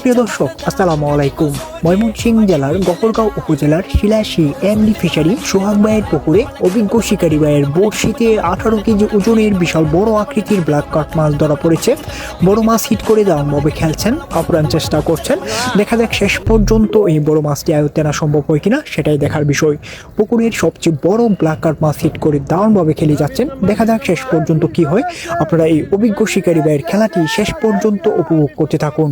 প্রিয় দর্শক, আসসালামু আলাইকুম। ময়মনসিংহ জেলার গফরগাঁও উপজেলার শিলাসী এমডি ফিশারি সোহাগ ভাইয়ের পুকুরে অভিজ্ঞ শিকারী ভাইয়ের বড়শিতে 18 কেজি ওজনের বিশাল বড় আকৃতির ব্ল্যাক কাট মাছ ধরা পড়েছে। বড় মাছ হিট করে দারুণভাবে খেলছেন, আপ্রাণ চেষ্টা করছেন। দেখা যাক শেষ পর্যন্ত এই বড় মাছটি আয়ত্তে আনা সম্ভব হয় কিনা, সেটাই দেখার বিষয়। পুকুরের সবচেয়ে বড় ব্ল্যাক কাট মাছ হিট করে দারুণভাবে খেলে যাচ্ছেন। দেখা যাক শেষ পর্যন্ত কি হয়। আপনারা এই অভিজ্ঞ শিকারী ভাইয়ের খেলাটি শেষ পর্যন্ত উপভোগ করতে থাকুন।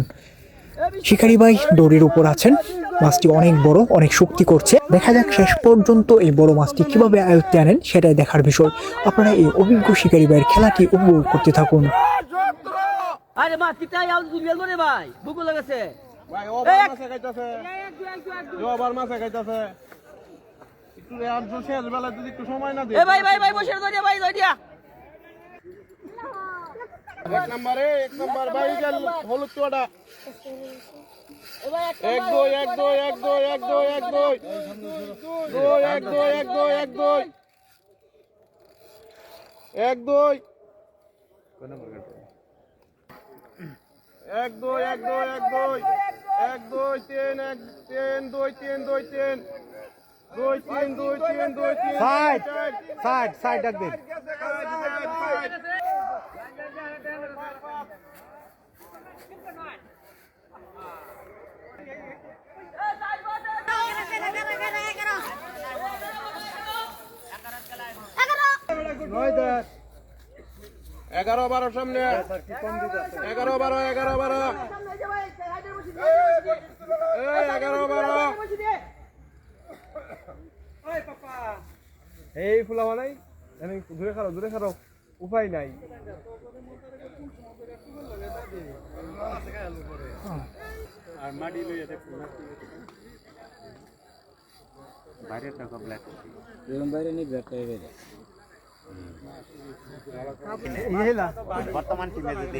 শিকারী ভাই দড়ির উপর আছেন, মাছটি অনেক বড়, অনেক শক্তি করছে। দেখা যাক শেষ পর্যন্ত এই বড় মাছটি কিভাবে আয়ত্তে আনেন, সেটাই দেখার বিষয়। আপনারা এই অভিজ্ঞ শিকারী ভাইয়ের খেলাটি উপভোগ করতে থাকুন। আরে মাছ কিটাই আউ দুলিয়াল করে ভাই বুকু লাগাছে ভাই ও মাছ খাইতাছে জবার মাছ খাইতাছে একটু আর জোসে বেলা যদি একটু সময় না দে এ ভাই ভাই ভাই বসে ধরিয়া ভাই ধরিয়া এক নাম্বার ভাই গেল হলুদ তোড়া এক দুই এক দুই এক দুই এক দুই এক দুই দুই এক দুই এক দুই এক দুই এক দুই এক দুই এক দুই এক দুই এক দুই তিন এক তিন দুই তিন দুই তিন দুই তিন দুই তিন দুই তিন সাইড সাইড সাইড ডাক দিন এগারো বারো সামনে 11-12 11-12 11-12 এই ফুলা নাই দূরে খারো উপায় নাই আর মাটি লইয়া দেখুন বাইরে টাকা ব্ল্যাক এরকম বাইরে নি ব্ল্যাক টাই বাইরে ইহেলা বর্তমান টিমে যদি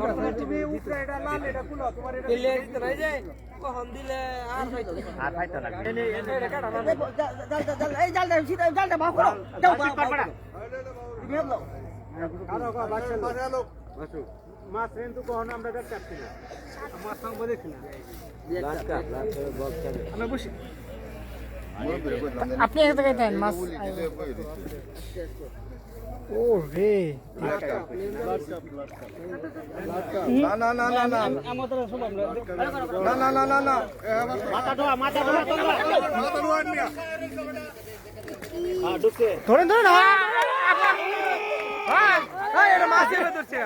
বর্তমান টিমে উপরে এটা লাল এটা কুলো তোমার এটা দিলে দিতে নাই যায় কখন দিলে আর ফাইতো লাগবে এটা কাটা না জাল এই জালটা সিধা জালটা ভাগ করো দাও পাড়া দিয়ে দাও কারো কো বাচ্চা লোক বাচ্চা মাছ রেন তো কখন আমরা কাট কাটছি না মাছ সঙ্গ দেখি না লাস্ট বল চলে আমরা বসি আপনি এক জায়গায় দেন মাছ। ও রে না না না না না আমাদের সব আমরা না না না না না মাথা ধোয়া মাথা নিয়া হ্যাঁ ঢুকছে ধরেন ধরেন। এটা মাছ ধরছে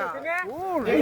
ও রে